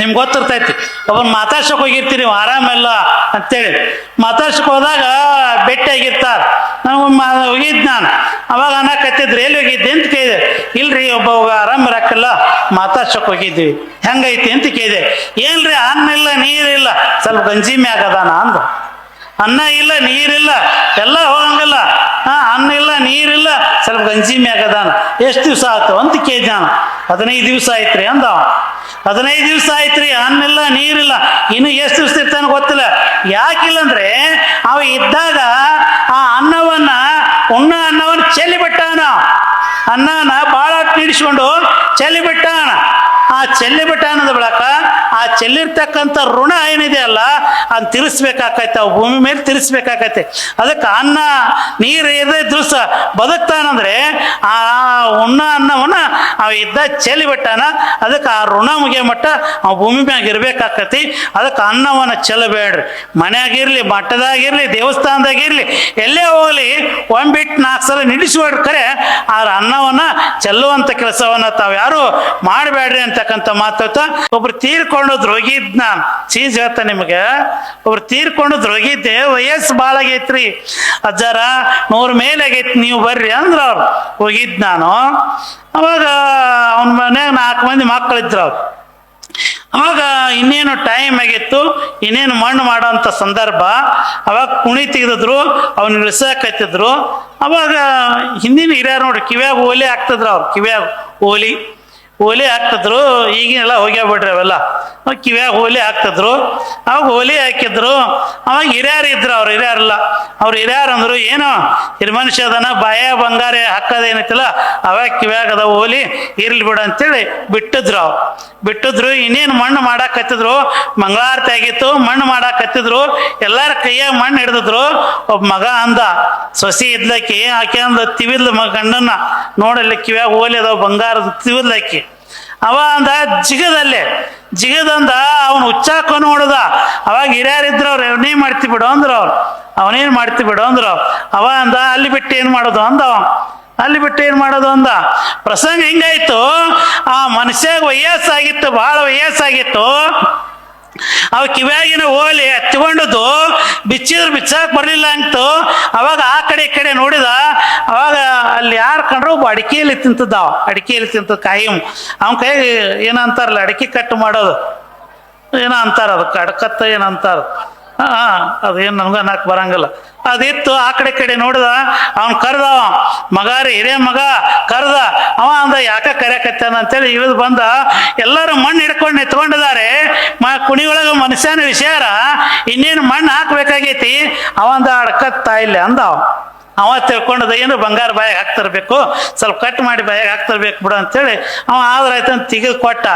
ನಿಮ್ಗೆ ಗೊತ್ತಿರ್ತೈತಿ. ಒಬ್ಬನ್ ಮಾತಾಡ್ಸಕ್ ಹೋಗಿರ್ತೀರಿ ನೀವು ಆರಾಮೆಲ್ಲ ಅಂತೇಳಿ, ಮಾತಾಡ್ಸಕ್ ಹೋದಾಗ ಭೇಟಿಯಾಗಿರ್ತಾರ. ನನಗೊಮ್ಮೆ ಹೋಗಿದ್ ನಾನು, ಅವಾಗ ಅನ್ನಕತ್ತಿದ್ರು ಎಲ್ಲಿ ಹೋಗಿದ್ದೆ ಅಂತ ಕೇಳಿದೆ. ಇಲ್ರಿ ಒಬ್ಬ ಆರಾಮ್ ಇರಾಕಲ್ಲ ಮಾತಾಡ್ಸಕ್ ಹೋಗಿದ್ವಿ, ಹೆಂಗೈತಿ ಅಂತ ಕೇಳಿದೆ. ಏನ್ರಿ ಅನ್ನ ಇಲ್ಲ ನೀರಿಲ್ಲ, ಸ್ವಲ್ಪ ಗಂಜಿ ಮ್ಯಾಗ ಅದಾನ ಅಂದ. ಅನ್ನ ಇಲ್ಲ ನೀರಿಲ್ಲ ಎಲ್ಲ ಹೋಗಂಗಲ್ಲ, ಅನ್ನ ಇಲ್ಲ ನೀರಿಲ್ಲ ಸ್ವಲ್ಪ ಗಂಜಿ ಮ್ಯಾಗ ಅದಾನ. ಎಷ್ಟು ದಿವಸ ಆಯ್ತು ಅಂತ ಕೇಳಿದ ನಾನು. 15 ದಿವಸ ಆಯ್ತ್ರಿ ಅಂದ. 15 ದಿವಸ ಆಯ್ತ್ರಿ, ಅನ್ನಿಲ್ಲ ನೀರಿಲ್ಲ, ಇನ್ನು ಎಷ್ಟು ದಿವಸ ಇರ್ತಾನೆ ಗೊತ್ತಿಲ್ಲ. ಯಾಕಿಲ್ಲ ಅಂದ್ರೆ ಅವ ಇದ್ದಾಗ ಆ ಅನ್ನವನ್ನ ಅನ್ನವನ್ನ ಚೆಲ್ಲಿ ಬಿಟ್ಟಾನ. ಅನ್ನನ ಬಾಳ ನಿಡಿಸ್ಕೊಂಡು ಚೆಲ್ಲಿ ಬಿಟ್ಟಾನ. ಆ ಚೆಲ್ಲಿ ಬಿಟ್ಟ ಅನ್ನೋದ ಬಳಕ ಆ ಚೆಲ್ಲಿರ್ತಕ್ಕಂಥ ಋಣ ಏನಿದೆ ಅಲ್ಲ ಅದನ್ನ ತೀರಿಸ್ಬೇಕಾಕೈತೆ, ಅವು ಭೂಮಿ ಮೇಲೆ ತೀರಿಸ್ಬೇಕಾಕೈತೆ. ಅದಕ್ಕೆ ಅನ್ನ ನೀರು ಇರದೇ ದಿವಸ ಬದುಕ್ತಾನಂದ್ರೆ ಆ ಅನ್ನವನ್ನ ಅವ ಇದ್ದ ಚೆಲ್ಲಿ ಬಿಟ್ಟಾನ. ಅದಕ್ಕೆ ಆ ಋಣ ಮುಗಿಯ ಮಟ್ಟ ಆ ಭೂಮಿ ಮ್ಯಾಗ ಇರ್ಬೇಕಾಕತಿ. ಅದಕ್ಕೆ ಅನ್ನವನ್ನ ಚೆಲ್ಲಬೇಡ್ರಿ. ಮನ್ಯಾಗಿರ್ಲಿ, ಮಠದಾಗಿರ್ಲಿ, ದೇವಸ್ಥಾನದಾಗಿರ್ಲಿ, ಎಲ್ಲೇ ಹೋಗ್ಲಿ ಒಂಬಿಟ್ಟು 4 ಸಲ ನಿಲ್ಲಿಸ್ಬೇಡ್ರಿ. ಖರೆ ಆ ಅನ್ನವನ್ನ ಚೆಲ್ಲುವಂತ ಕೆಲಸವನ್ನ ತಾವ್ ಯಾರು ಮಾಡಬೇಡ್ರಿ ಅಂತಕ್ಕಂಥ ಮಾತಾಡ್ತ. ಒಬ್ರು ತೀರ್ಕೊಂಡೋದ್ರು ಹೋಗಿದ್ ನಾನು ಚೀಸ್ ಹೇಳ್ತ ನಿಮ್ಗೆ. ಒಬ್ರು ತೀರ್ಕೊಂಡೋದ್ರು ಹೋಗಿದ್ದೆ, ವಯಸ್ಸು ಭಾಳ ಆಗೈತ್ರಿ, ಅಜ್ಜಾರ 100 ಮೇಲೆ ಆಗೈತಿ, ನೀವು ಬರ್ರಿ ಅಂದ್ರ ಅವ್ರು. ಹೋಗಿದ್ ನಾನು. ಅವಾಗ ಅವನ ಮನ್ಯಾಗ 4 ಮಂದಿ ಮಕ್ಕಳಿದ್ರು ಅವ್ರು. ಅವಾಗ ಇನ್ನೇನು ಟೈಮ್ ಆಗಿತ್ತು, ಇನ್ನೇನು ಮಣ್ಣು ಮಾಡೋಂಥ ಸಂದರ್ಭ. ಅವಾಗ ಕುಣಿ ತೆಗೆದಿದ್ರು, ಅವ್ನ ಇಳಿಸಾಕತ್ತಿದ್ರು. ಅವಾಗ ಹಿಂದಿನ ಹಿರಿಯರು ನೋಡ್ರಿ ಕಿವ್ಯಾಗ ಓಲೆ ಹಾಕ್ತಿದ್ರು ಅವ್ರು, ಕಿವ್ಯಾಗ ಓಲೆ ಹಾಕ್ತಿದ್ರು. ಈಗಿನೆಲ್ಲ ಹೋಗ್ಯಾಬಿಡ್ರಿ ಅವೆಲ್ಲ. ಕಿವ್ಯಾಗ ಓಲೆ ಹಾಕ್ತಿದ್ರು. ಅವಾಗ ಓಲೆ ಹಾಕಿದ್ರು. ಅವಾಗ ಹಿರಿಯರು ಇದ್ರು, ಅವ್ರು ಹಿರಿಯರಲ್ಲ. ಅವ್ರು ಹಿರಿಯರು ಅಂದ್ರು ಏನೋ ಹಿರಿಮನುಷ್ಯ ಅದನ್ನ ಬಾಯ ಬಂಗಾರ ಹಾಕೋದೇನೈತಿಲ್ಲ ಅವಾಗ ಕಿವ್ಯಾಗ ಅದ ಓಲಿ ಇರ್ಲಿ ಬಿಡ ಅಂತೇಳಿ ಬಿಟ್ಟಿದ್ರು. ಇನ್ನೇನು ಮಣ್ಣು ಮಾಡಾಕತ್ತಿದ್ರು. ಮಂಗಳಾರತಿ ಆಗಿತ್ತು, ಮಣ್ಣು ಮಾಡಾಕತ್ತಿದ್ರು. ಎಲ್ಲಾರ ಕೈಯಾಗ ಮಣ್ಣು ಹಿಡಿದಿದ್ರು. ಒಬ್ಬ ಮಗ ಅಂದ, ಸೊಸಿ ಇದ್ಲಕ್ಕಿ, ಆಕೆ ಅಂದ ತಿವಿದ್ಲ ಗಂಡನ್ನ ನೋಡಲ್ಲಿ ಕಿವ್ಯಾಗ ಓಲಿ ಅದಾವ ಬಂಗಾರದ ತಿವಿದ್ಲಕ್ಕಿ. ಅವ ಅಂದ ಜಿಗದಂದ ಅವನು ಹುಚ್ಚಾಕ ನೋಡುದ. ಅವಾಗ ಹಿರಿಯರಿದ್ರು ಅವ್ರು ಅವನೇನ್ ಮಾಡ್ತಿ ಬಿಡು ಅಂದ್ರು ಅವ್ರು. ಅವನೇನ್ ಮಾಡ್ತಿ ಬಿಡು ಅಂದ್ರು. ಅವ ಅಂದ ಅಲ್ಲಿ ಬಿಟ್ಟು ಏನ್ ಮಾಡೋದು ಅಂದ. ಅಲ್ಲಿ ಬಿಟ್ಟು ಏನ್ ಮಾಡೋದು ಅಂದ. ಪ್ರಸಂಗ ಹಿಂಗಾಯ್ತು, ಆ ಮನುಷ್ಯಾಗ ವಯಸ್ಸಾಗಿತ್ತು, ಬಹಳ ವಯಸ್ಸಾಗಿತ್ತು. ಅವ ಕಿವ್ಯಾಗಿನ ಓಲಿ ಹತ್ತಿಕೊಂಡದ್ದು ಬಿಚ್ಚಿದ್ರು ಬಿಚ್ಚಾಕ್ ಬರ್ಲಿಲ್ಲ ಅಂತು. ಅವಾಗ ಆ ಕಡೆ ಈ ಕಡೆ ನೋಡಿದ. ಅವಾಗ ಅಲ್ಲಿ ಯಾರು ಕಂಡ್ರು ಒಬ್ಬ ಅಡಿಕೆಯಲ್ಲಿ ತಿಂತದ್ದಾವ, ಅಡಿಕೆಯಲ್ಲಿ ತಿಂತದ ಕಾಯಿ. ಅವನ ಕೈ ಏನಂತಾರಲ್ಲ ಅಡಿಕೆ ಕಟ್ಟು ಮಾಡೋದು, ಏನೋ ಅಂತಾರ, ಅದಕ್ಕೆ ಅಡಕತ್ತ ಏನಂತಾರ. ಅದೇನು ನಮ್ಗೆ ಅನ್ನಕ್ ಬರಂಗಿಲ್ಲ. ಅದಿತ್ತು. ಆ ಕಡೆ ಕಡೆ ನೋಡಿದ. ಅವನ್ ಕರ್ದವ ಮಗಾರಿ ಹಿರಿಯ ಮಗ ಕರ್ದ. ಅವ ಅಂದ ಯಾಕ ಕರ್ಯಾಕತ್ತಾನ ಅಂತೇಳಿ ಇಳಿದು ಬಂದ. ಎಲ್ಲರೂ ಮಣ್ಣು ಹಿಡ್ಕೊಂಡು ನಿಂತ್ಕೊಂಡಿದ್ದಾರೆ. ಕುಣಿಯೊಳಗ ಮನುಷ್ಯನ ವಿಷಯಾರ ಇನ್ನೇನು ಮಣ್ಣು ಹಾಕ್ಬೇಕಾಗೈತಿ. ಅವಂದ ಅಡಕತ್ತಾ ಇಲ್ಲ ಅಂದ. ಅವ ತಿಳ್ಕೊಂಡದ ಏನು ಬಂಗಾರ ಬಾಯಿಗೆ ಹಾಕ್ತಿರ್ಬೇಕು, ಸ್ವಲ್ಪ ಕಟ್ ಮಾಡಿ ಬಾಯಿಗೆ ಹಾಕ್ತಿರ್ಬೇಕು ಬಿಡು ಅಂತೇಳಿ ಅವ ಆದ್ರಾಯ್ತು ಅಂತ ತೆಗೆದು ಕೊಟ್ಟ.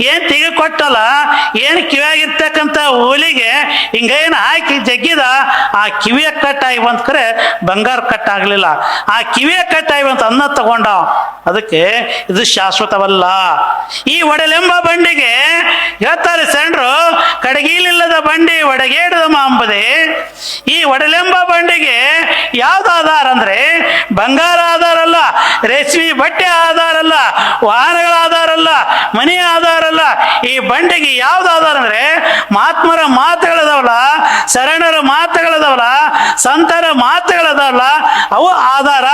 ಏನ್ ತೆಗೆದು ಕೊಟ್ಟಲ್ಲ, ಏನು ಕಿವಿಯಾಗಿರ್ತಕ್ಕಂಥ ಓಲಿಗೆ ಹಿಂಗೇನು ಹಾಕಿ ಜಗ್ಗಿದ. ಆ ಕಿವಿಯ ಕಟ್ಟಾಗಿ ಬಂತ, ಖರೆ ಬಂಗಾರ ಕಟ್ಟಾಗ್ಲಿಲ್ಲ. ಆ ಕಿವಿಯ ಕಟ್ಟಾಗಿ ಬಂತ ಅನ್ನ ತಗೊಂಡ. ಅದಕ್ಕೆ ಇದು ಶಾಶ್ವತವಲ್ಲ. ಈ ಒಡಲೆಂಬ ಬಂಡಿಗೆ ಹೇಳ್ತಾರೆ ಸಣ್ರು, ಕಡಗೀಲಿಲ್ಲದ ಬಂಡಿ ಒಡಗೇಡದ ಮಾಂಬದೆ. ಈ ಒಡಲೆಂಬ ಬಂಡಿಗೆ ಯಾವ್ದು ಆಧಾರ ಅಂದ್ರೆ ಬಂಗಾರ ಆಧಾರ ಅಲ್ಲ, ರೇಷ್ಮೆ ಬಟ್ಟೆ ಆಧಾರ ಅಲ್ಲ, ವಾಹನಗಳ ಆಧಾರ ಅಲ್ಲ, ಮನೆ ಆಧಾರ ಅಲ್ಲ. ಈ ಬಂಡೆಗೆ ಯಾವ್ದು ಆಧಾರ ಅಂದ್ರೆ ಮಹಾತ್ಮರ ಮಾತುಗಳದಾವಲ್ಲ, ಶರಣರ ಮಾತುಗಳದಾವಲ್ಲ, ಸಂತರ ಮಾತುಗಳದಾವಲ್ಲ, ಅವು ಆಧಾರ.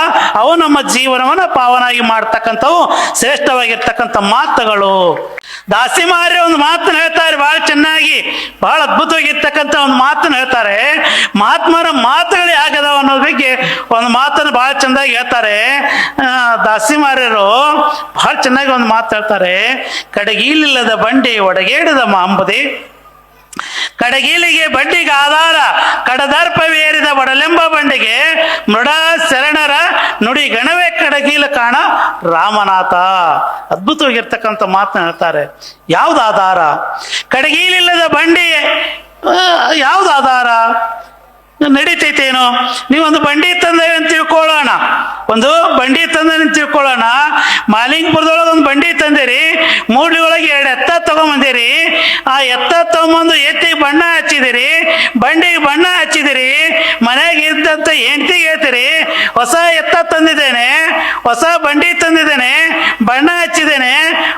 ಅವು ನಮ್ಮ ಜೀವನವನ್ನು ಪಾವನಾಗಿ ಮಾಡ್ತಕ್ಕಂಥವು ಶ್ರೇಷ್ಠವಾಗಿರ್ತಕ್ಕಂಥ ಮಾತುಗಳು. ದಾಸಿಮಾರಿ ಒಂದು ಮಾತನ್ನು ಹೇಳ್ತಾರೆ ಬಹಳ ಚೆನ್ನಾಗಿ, ಬಹಳ ಅದ್ಭುತವಾಗಿರ್ತಕ್ಕಂಥ ಒಂದು ಮಾತನ್ನು ಹೇಳ್ತಾರೆ. ಮಹಾತ್ಮರ ಮಾತುಗಳು ಯಾಕದಾವ ಅನ್ನೋದ್ರ ಬಗ್ಗೆ ಒಂದು ಮಾತನ್ನು ಬಹಳ ಚೆನ್ನಾಗಿ ಹೇಳ್ತಾರೆ. ದಾಸಿಮಾರ್ಯರು ಬಹಳ ಚೆನ್ನಾಗಿ ಒಂದು ಮಾತು ಹೇಳ್ತಾರೆ. ಕಡಗೀಲಿಲ್ಲದ ಬಂಡಿ ಒಡಗೇಡದ ಮಾಂಬದೆ. ಕಡಗೀಲಿಗೆ ಬಂಡಿಗೆ ಆಧಾರ, ಕಡದರ್ಪವೇರಿದ ಒಡಲೆಂಬ ಬಂಡಿಗೆ ಮೃಡ ಶರಣರ ನುಡಿ ಗಣವೇ ಕಡಗೀಲ ಕಾಣ ರಾಮನಾಥ. ಅದ್ಭುತವಾಗಿರ್ತಕ್ಕಂಥ ಮಾತನ್ನ ಹೇಳ್ತಾರೆ. ಯಾವ್ದು ಆಧಾರ? ಕಡಗೀಲಿಲ್ಲದ ಬಂಡಿ ಯಾವ್ದು ಆಧಾರ? ನಡೀತೈತೇನೋ. ನೀವೊಂದು ಬಂಡಿ ತಂದೇವೆ ಅಂತ ತಿಳ್ಕೊಳ್ಳೋಣ, ಒಂದು ಬಂಡಿ ತಂದೆ ಅಂತ ತಿಳ್ಕೊಳ್ಳೋಣ. ಮಾಲಿಂಗಪುರದೊಳಗೆ ಒಂದು ಬಂಡಿ ತಂದಿರಿ, ಮೂಡ್ಲಿ ಒಳಗೆ 2 ಎತ್ತ ತಗೊಂಬಂದಿರಿ. ಆ ಎತ್ತ ತಗೊಂಬಂದು ಎತ್ತಿಗೆ ಬಣ್ಣ ಹಚ್ಚಿದಿರಿ, ಬಂಡಿಗೆ ಬಣ್ಣ ಹಚ್ಚಿದಿರಿ. ಮನೆಯಾಗ ಇದ್ದಂತ ಹೆಂಡತಿಗೆ ಹೇಳ್ತೀರಿ, ಹೊಸ ಎತ್ತ ತಂದಿದ್ದೇನೆ, ಹೊಸ ಬಂಡಿ ತಂದಿದ್ದೇನೆ, ಬಣ್ಣ ಹಚ್ಚಿದ್ದೇನೆ,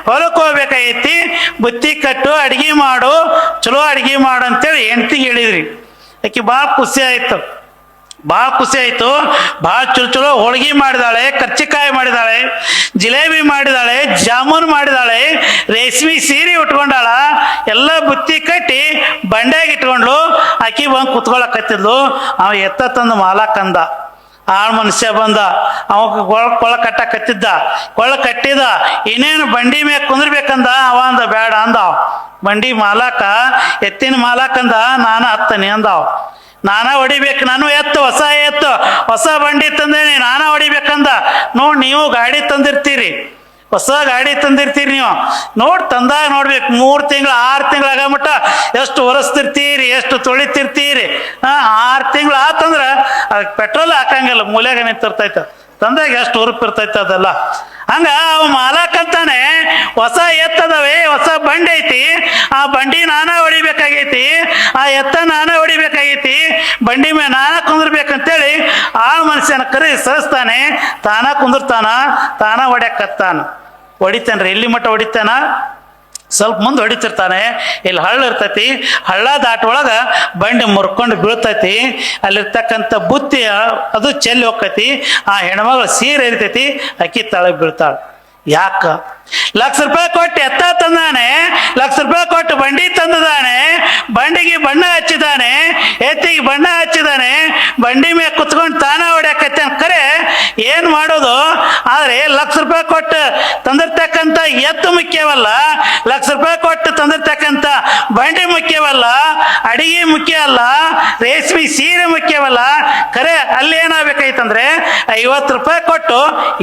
ಹೊಲಕ್ಕೆ ಹೋಗ್ಬೇಕಾಗೈತಿ, ಬುತ್ತಿ ಕಟ್ಟು, ಅಡಿಗೆ ಮಾಡು, ಚಲೋ ಅಡಿಗೆ ಮಾಡು ಅಂತೇಳಿ ಹೆಂಡತಿಗೆ ಹೇಳಿದ್ರಿ. ಆಕೆ ಭಾಳ ಖುಷಿ ಆಯ್ತು, ಭಾಳ ಖುಷಿ ಆಯ್ತು. ಭಾಳ ಚಲೋ ಚಲೋ ಹೋಳಿಗೆ ಮಾಡಿದಾಳೆ, ಕರ್ಚಿಕಾಯಿ ಮಾಡಿದಾಳೆ, ಜಿಲೇಬಿ ಮಾಡಿದಾಳೆ, ಜಾಮೂನ್ ಮಾಡಿದಾಳೆ, ರೇಷ್ಮೆ ಸೀರೆ ಉಟ್ಕೊಂಡಾಳ, ಎಲ್ಲ ಬುತ್ತಿ ಕಟ್ಟಿ ಬಂಡ್ಯಾಗ ಇಟ್ಕೊಂಡ್ಲು. ಆಕಿ ಬಂದು ಕುತ್ಕೊಳಕತ್ತಿದ್ಲು. ಅವ ಎತ್ತ ತಂದು ಮಾಲಕ್ಕಂದ. ಆಳ್ ಮನುಷ್ಯ ಬಂದ, ಅವ ಕೊಳ ಕಟ್ಟಕತ್ತಿದ್ದ, ಕೊಳ ಕಟ್ಟಿದ. ಇನ್ನೇನು ಬಂಡಿ ಮ್ಯಾಗ ಕುಂದ್ರಬೇಕಂದ. ಅವ ಅಂದ ಬೇಡ ಅಂದಾವ. ಬಂಡಿ ಮಾಲಕ, ಎತ್ತಿನ ಮಾಲಕಂದ, ನಾನು ಹತ್ತನಿ ಅಂದಾವ. ನಾನ ಹೊಡಿಬೇಕು, ನಾನು ಎತ್ತು, ಹೊಸ ಎತ್ತು, ಹೊಸ ಬಂಡಿ ತಂದೇನಿ, ನಾನ ಹೊಡಿಬೇಕಂದ. ನೋಡಿ, ನೀವು ಗಾಡಿ ತಂದಿರ್ತೀರಿ, ಹೊಸ ಗಾಡಿ ತಂದಿರ್ತೀರಿ, ನೀವು ನೋಡಿ ತಂದಾಗ ನೋಡ್ಬೇಕು. 3 ತಿಂಗಳು 6 ತಿಂಗಳು ಆಗಮಟ್ಟ ಎಷ್ಟು ಒರೆಸ್ತಿರ್ತೀರಿ, ಎಷ್ಟು ತೊಳಿತಿರ್ತೀರಿ. 6 ತಿಂಗಳು ಆತಂದ್ರೆ ಅದಕ್ಕೆ ಪೆಟ್ರೋಲ್ ಹಾಕಂಗಿಲ್ಲ, ಮೂಲೆಗೆ ನಿಂತಿರ್ತೈತೆ. ತಂದಾಗ ಎಷ್ಟು ಉರುಪ್ ಇರ್ತೈತೆ ಅದೆಲ್ಲ. ಹಂಗ ಅವ ಮಾಲಕಂತಾನೆ, ಹೊಸ ಎತ್ತದವೆ, ಹೊಸ ಬಂಡಿ ಐತಿ, ಆ ಬಂಡಿ ನಾನ ಹೊಡಿಬೇಕಾಗೈತಿ, ಆ ಎತ್ತ ನಾನ ಹೊಡಿಬೇಕಾಗೈತಿ, ಬಂಡಿ ಮೇಲೆ ನಾನ ಕುಂದ್ರಬೇಕಂತೇಳಿ ಆ ಮನುಷ್ಯನ ಕರೆ ಸರಿಸ್ತಾನೆ. ತಾನ ಕುಂದಿರ್ತಾನ, ತಾನ ಹೊಡ್ಯಾಕತ್ತಾನ. ಹೊಡಿತಾನ್ರಿ, ಎಲ್ಲಿ ಮಟ್ಟ ಹೊಡಿತಾನ? ಸ್ವಲ್ಪ ಮುಂದೆ ಹೊಡಿತಿರ್ತಾನೆ. ಇಲ್ಲಿ ಹಳ್ಳ ಇರ್ತೈತಿ, ಹಳ್ಳ ದಾಟೊಳಗ ಬಂಡಿ ಮುರ್ಕೊಂಡು ಬೀಳ್ತೈತಿ. ಅಲ್ಲಿರ್ತಕ್ಕಂಥ ಬುತ್ತಿ ಅದು ಚೆಲ್ಲಿ ಹೋಗ್ತೈತಿ. ಆ ಹೆಣ್ಮಗಳು ಸೀರೆ ಇರ್ತೈತಿ, ಅಕ್ಕಿ ತಳಗ್ ಬೀಳ್ತಾಳೆ. ಯಾಕ? ₹1,00,000 ಕೊಟ್ಟು ಎತ್ತ ತಂದಾನೆ, ₹1,00,000 ಕೊಟ್ಟು ಬಂಡಿ ತಂದಿದ್ದಾನೆ, ಬಂಡಿಗೆ ಬಣ್ಣ ಹಚ್ಚಿದಾನೆ, ಎತ್ತಿಗೆ ಬಣ್ಣ ಹಚ್ಚಿದಾನೆ, ಬಂಡಿ ಮೇಲೆ ಕುತ್ಕೊಂಡು ತಾನ ಹೊಡ್ಯಾಕತ್ತೆ ಕರೆ ಏನ್ ಮಾಡೋದು? ಆದ್ರೆ ₹1,00,000 ಕೊಟ್ಟು ತಂದಿರ್ತಕ್ಕಂಥ ಎತ್ತು ಮುಖ್ಯವಲ್ಲ, ₹1,00,000 ಕೊಟ್ಟು ತಂದಿರ್ತಕ್ಕಂಥ ಬಂಡಿ ಮುಖ್ಯವಲ್ಲ, ಅಡಿಗೆ ಮುಖ್ಯ ಅಲ್ಲ, ರೇಷ್ಮೆ ಸೀರೆ ಮುಖ್ಯವಲ್ಲ. ಕರೆ ಅಲ್ಲಿ ಏನಾಗಬೇಕಾಯ್ತಂದ್ರೆ ₹50 ಕೊಟ್ಟು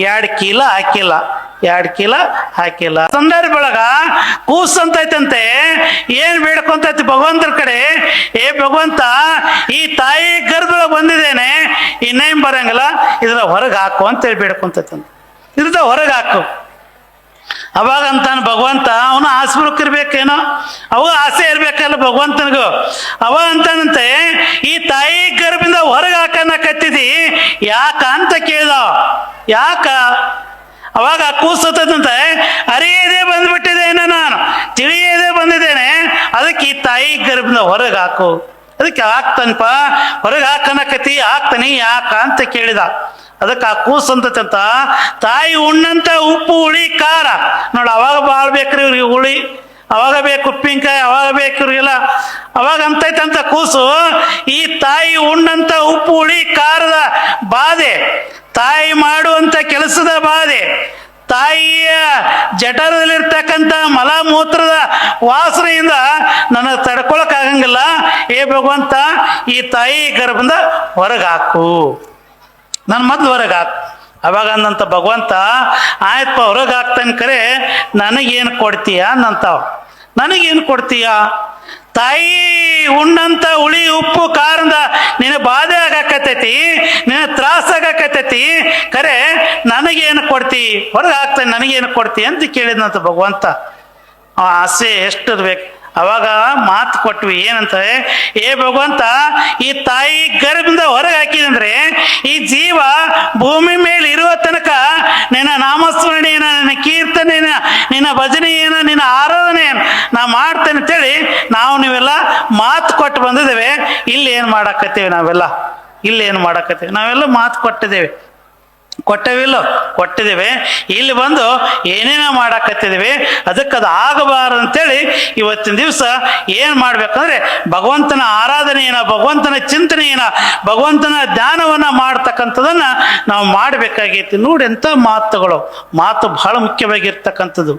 2 ಚೀಲ ಹಾಕಿಲ್ಲ, 2 ಚೀಲ ಹಾಕಿಲ್ಲ. ಸಂದರ್ಭ ಒಳಗ ಕೂಸ್ ಅಂತೈತಂತೆ, ಏನ್ ಬೇಡ್ಕೊಂತೈತಿ ಭಗವಂತರ ಕಡೆ, ಏ ಭಗವಂತ, ಈ ತಾಯಿ ಗರ್ಭದೊಳಗೆ ಬಂದಿದ್ದೇನೆ, ಇನ್ನೇನ್ ಬರಂಗಿಲ್ಲ, ಇದ್ರ ಹೊರಗೆ ಹಾಕು ಅಂತೇಳಿ ಬೇಡ್ಕೊಂತೈತಂತ. ಇದ್ರ ಹೊರಗೆ ಹಾಕು. ಅವಾಗ ಅಂತಾನ ಭಗವಂತ, ಅವನು ಆಸ್ಪೃಕ್ ಇರ್ಬೇಕೇನೋ, ಅವ ಆಸೆ ಇರ್ಬೇಕಲ್ಲ ಭಗವಂತನಿಗೂ. ಅವ ಅಂತಾನಂತೆ, ಈ ತಾಯಿ ಗರ್ಭದಿಂದ ಹೊರಗೆ ಹಾಕನ್ನಕತ್ತಿದಿ ಯಾಕ ಅಂತ ಕೇಳ್ದ. ಯಾಕ? ಅವಾಗ ಕೂಸತ್ತಂತೆ, ಅರಿಯದೇ ಬಂದ್ಬಿಟ್ಟಿದ್ದೇನೆ, ನಾನು ತಿಳಿಯದೇ ಬಂದಿದ್ದೇನೆ, ಅದಕ್ಕೆ ಈ ತಾಯಿ ಗರ್ಭದಿಂದ ಹೊರಗೆ ಹಾಕು. ಅದಕ್ಕೆ ಹಾಕ್ತಾನಪ್ಪ, ಹೊರಗೆ ಹಾಕನಕತಿ, ಹಾಕ್ತಾನಿ, ಯಾಕ ಅಂತ ಕೇಳಿದ. ಅದಕ್ಕೆ ಆ ಕೂಸು ಅಂತಂತ, ತಾಯಿ ಉಣ್ಣಂತ ಉಪ್ಪು ಹುಳಿ ಖಾರ ನೋಡಿ, ಅವಾಗ ಭಾಳ ಬೇಕ್ರಿ ಇವ್ರಿಗೆ ಹುಳಿ, ಅವಾಗ ಬೇಕು ಉಪ್ಪಿನಕಾಯಿ, ಅವಾಗ ಬೇಕು ಇವ್ರಿಗೆಲ್ಲ. ಅವಾಗ ಅಂತೈತಂತ ಕೂಸು, ಈ ತಾಯಿ ಉಣ್ಣಂತ ಉಪ್ಪು ಹುಳಿ ಖಾರದ ಬಾಧೆ, ತಾಯಿ ಮಾಡುವಂತ ಕೆಲಸದ ಬಾಧೆ, ತಾಯಿಯ ಜಠರದಲ್ಲಿರ್ತಕ್ಕಂಥ ಮಲ ಮೂತ್ರದ ವಾಸನೆಯಿಂದ ನನಗೆ ತಡ್ಕೊಳಕ್ ಆಗಂಗಿಲ್ಲ. ಏ ಭಗವಂತ, ಈ ತಾಯಿ ಗರ್ಭದಿಂದ ಹೊರಗೆ ಹಾಕು, ನನ್ನ ಮೊದಲು ಹೊರಗೆ ಹಾಕು. ಅವಾಗ ಅಂದಂತ ಭಗವಂತ, ಆಯ್ತಪ್ಪ ಹೊರಗೆ ಹಾಕ್ತಾನೆ, ಕರೆ ನನಗೇನು ಕೊಡ್ತೀಯ ಅಂತಾವ. ನನಗೇನು ಕೊಡ್ತೀಯ? ತಾಯಿ ಉಣ್ಣಂತ ಹುಳಿ ಉಪ್ಪು ಖಾರದ ನಿನ್ನ ಬಾಧೆ ಆಗಾಕತ್ತೈತಿ, ನಿನ್ನ ತ್ರಾಸ ಆಗಾಕತ್ತೈತಿ, ಕರೆ ನನಗೇನು ಕೊಡ್ತಿ? ಹೊರಗೆ ಹಾಕ್ತಾನೆ, ನನಗೇನು ಕೊಡ್ತಿ ಅಂತ ಕೇಳಿದಂತ ಭಗವಂತ. ಆ ಆಸೆ ಎಷ್ಟಿರ್ಬೇಕು. ಅವಾಗ ಮಾತು ಕೊಟ್ವಿ, ಏನಂತ, ಏ ಭಗವಂತ, ಈ ತಾಯಿ ಗರ್ಭದಿಂದ ಹೊರಗೆ ಹಾಕಿದಂದ್ರೆ ಈ ಜೀವ ಭೂಮಿ ಮೇಲೆ ಇರುವ ತನಕ ನಿನ್ನ ನಾಮಸ್ಮರಣೆಯನ್ನ, ನಿನ್ನ ಕೀರ್ತನೆಯನ್ನ, ನಿನ್ನ ಭಜನೆಯನ್ನ, ನಿನ್ನ ಆರಾಧನೆಯನ್ನ ನಾ ಮಾಡ್ತೇನೆ ಅಂತೇಳಿ ನೀವೆಲ್ಲ ಮಾತು ಕೊಟ್ಟು ಬಂದಿದ್ದೇವೆ. ಇಲ್ಲಿ ಏನು ಮಾಡಾಕತ್ತೇವೆ ನಾವೆಲ್ಲ? ಇಲ್ಲಿ ಏನು ಮಾಡಾಕತ್ತೇವೆ? ನಾವೆಲ್ಲ ಮಾತು ಕೊಟ್ಟಿದ್ದೇವೆ, ಕೊಟ್ಟವಿಲ್ಲೋ? ಕೊಟ್ಟಿದ್ದೇವೆ. ಇಲ್ಲಿ ಬಂದು ಏನೇನೋ ಮಾಡಾಕತ್ತಿದ್ದೇವೆ. ಅದಕ್ಕೆ ಅದು ಆಗಬಾರದು ಅಂತೇಳಿ ಇವತ್ತಿನ ದಿವಸ ಏನು ಮಾಡ್ಬೇಕಂದ್ರೆ ಭಗವಂತನ ಆರಾಧನೆಯನ್ನ, ಭಗವಂತನ ಚಿಂತನೆಯನ್ನ, ಭಗವಂತನ ಧ್ಯಾನವನ್ನ ಮಾಡ್ತಕ್ಕಂಥದನ್ನ ನಾವು ಮಾಡಬೇಕಾಗೈತಿ. ನೋಡಿ ಎಂಥ ಮಾತುಗಳು, ಮಾತು ಬಹಳ ಮುಖ್ಯವಾಗಿರ್ತಕ್ಕಂಥದ್ದು.